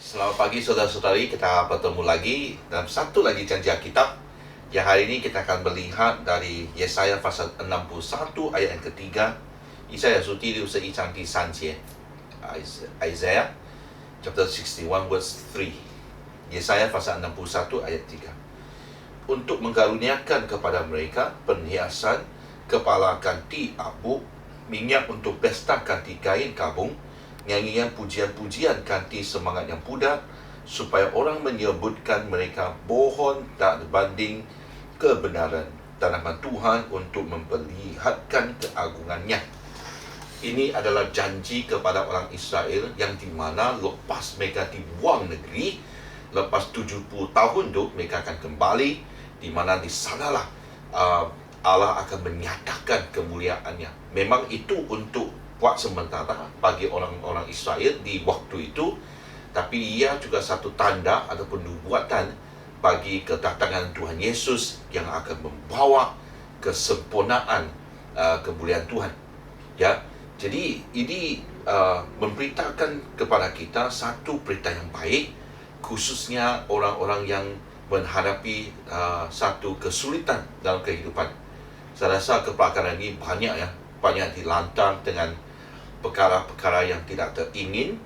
Selamat pagi saudara-saudari, kita bertemu lagi dalam satu lagi janji Alkitab. Yang hari ini kita akan melihat dari Yesaya pasal 61 ayat yang ketiga. Yesaya 书第61章第3节 Isaiah chapter 61 verse 3. Yesaya pasal 61 ayat 3. Untuk mengkaruniakan kepada mereka perhiasan kepala ganti abu, minyak untuk pesta ganti kain kabung, nyanyian pujian-pujian ganti semangat yang pudar, supaya orang menyebutkan mereka bohong tak berbanding kebenaran tanaman Tuhan untuk memperlihatkan keagungannya. Ini adalah janji kepada orang Israel yang di mana lepas mereka dibuang negeri, lepas 70 tahun itu mereka akan kembali, di mana di sanalah Allah akan menyatakan kemuliaannya. Memang itu untuk buat sementara bagi orang-orang Israel di waktu itu, tapi ia juga satu tanda ataupun nubuatan bagi kedatangan Tuhan Yesus yang akan membawa kesempurnaan kemuliaan Tuhan. Ya, jadi ini memberitakan kepada kita satu berita yang baik, khususnya orang-orang yang menghadapi satu kesulitan dalam kehidupan. Saya rasa kepakaran ini banyak dilantang dengan perkara-perkara yang tidak teringin,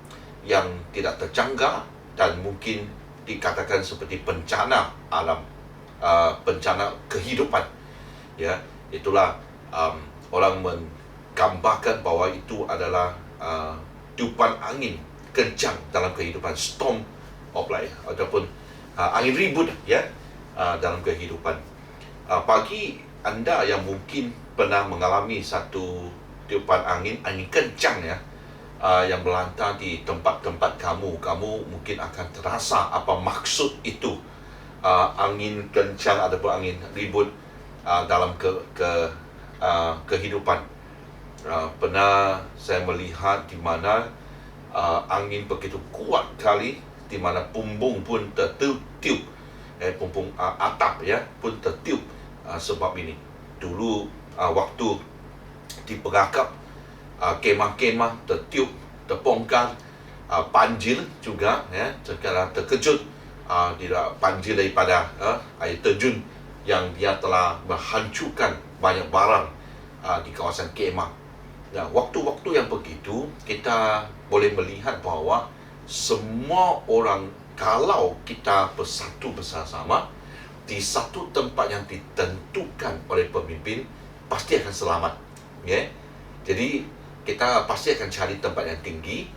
yang tidak terjangka, dan mungkin dikatakan seperti bencana alam, bencana kehidupan. Ya, itulah orang menggambarkan bahwa itu adalah tiupan angin kencang dalam kehidupan, storm of life ataupun angin ribut ya dalam kehidupan. Bagi anda yang mungkin pernah mengalami satu tiupan angin kencang ya, yang melantang di tempat-tempat kamu mungkin akan terasa apa maksud itu, angin kencang ataupun angin ribut dalam kehidupan. Pernah saya melihat di mana angin begitu kuat kali, di mana bumbung pun tertiup, bumbung atap ya pun tertiup. Sebab ini dulu waktu di Perakap, kemah-kemah tertiup, terbongkar, banjir juga ya, sekarang terkejut banjir daripada air terjun yang dia telah menghancurkan banyak barang di kawasan kemah. Nah, waktu-waktu yang begitu kita boleh melihat bahawa semua orang, kalau kita bersatu bersama-sama di satu tempat yang ditentukan oleh pemimpin, pasti akan selamat. Ya, jadi kita pasti akan cari tempat yang tinggi,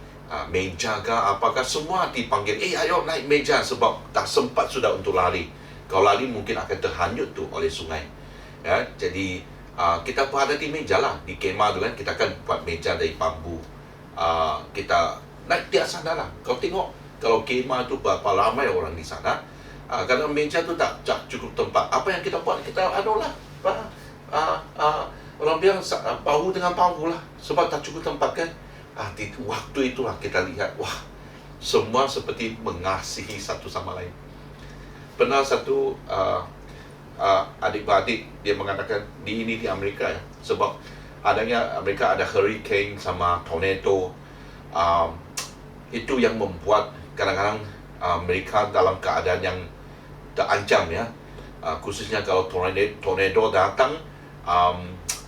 meja ke apakah, semua dipanggil, ayo naik meja, sebab tak sempat sudah untuk lari. Kalau lari mungkin akan terhanyut tu oleh sungai. Ya, jadi kita berada di meja lah di kemah tu kan, kita akan buat meja dari bambu. Kita naik di sana lah. Kau tengok kalau kemah tu berapa ramai orang di sana. Kerana meja tu tak cukup tempat. Apa yang kita buat, kita anulah, orang bilang bahu dengan bahu lah, sebab tak cukup tempat kan. Di waktu itulah kita lihat, wah, semua seperti mengasihi satu sama lain. Pernah satu adik-beradik dia mengatakan di Amerika ya, sebab adanya Amerika ada hurricane sama tornado, itu yang membuat kadang-kadang mereka dalam keadaan yang terancam ya, khususnya kalau tornado datang,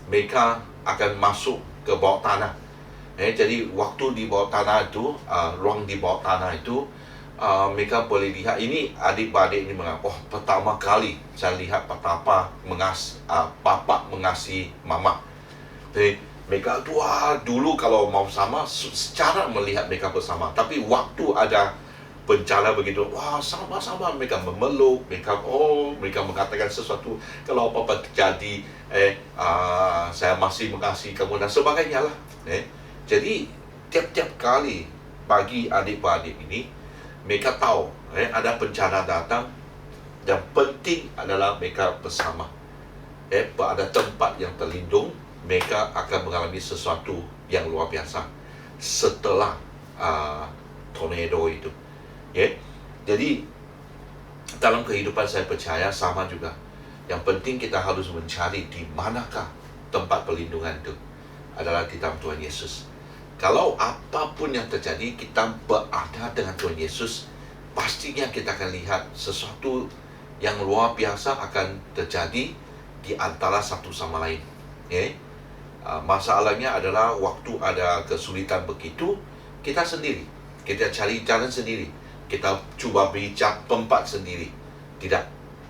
mereka akan masuk ke bawah tanah. Jadi waktu di bawah tanah itu, ruang di bawah tanah itu, mereka boleh lihat. Ini adik-beradik ini mengatakan, pertama kali saya lihat betapa bapa mengasihi mama. Jadi mereka dulu kalau mau sama, secara melihat mereka bersama, tapi waktu ada bencana begitu, sama-sama mereka memeluk, mereka mengatakan sesuatu, kalau apa-apa terjadi, saya masih mengasihi kamu dan sebagainya lah. Jadi tiap-tiap kali bagi adik-beradik ini, mereka tahu ada bencana datang, dan penting adalah mereka bersama, pada tempat yang terlindung. Mereka akan mengalami sesuatu yang luar biasa setelah tornado itu. Jadi dalam kehidupan saya percaya sama juga. Yang penting kita harus mencari di manakah tempat perlindungan itu, adalah di dalam Tuhan Yesus. Kalau apapun yang terjadi, kita berada dengan Tuhan Yesus, pastinya kita akan lihat sesuatu yang luar biasa akan terjadi di antara satu sama lain. Masalahnya adalah waktu ada kesulitan begitu, kita sendiri, kita cari jalan sendiri, kita cuba beri tempat sendiri. Tidak,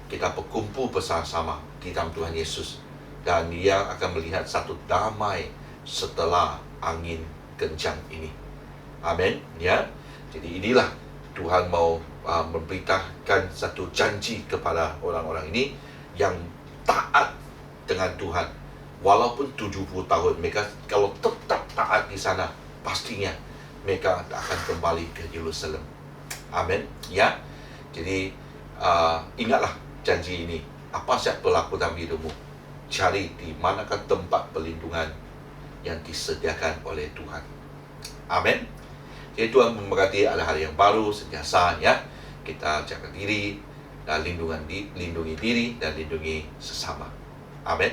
kita berkumpul bersama-sama di dalam Tuhan Yesus, dan Dia akan melihat satu damai setelah angin kencang ini. Amin, ya. Jadi inilah Tuhan mau memberitakan satu janji kepada orang-orang ini yang taat dengan Tuhan. Walaupun 70 tahun mereka kalau tetap taat di sana, pastinya mereka akan kembali ke Yerusalem. Amin, ya. Jadi ingatlah janji ini. Apa saja berlaku dalam hidupmu, cari di manakah tempat perlindungan yang disediakan oleh Tuhan. Amin. Jadi Tuhan memberkati ada hari yang baru, sentiasa ya kita jaga diri dan lindungi diri dan lindungi sesama. Amin.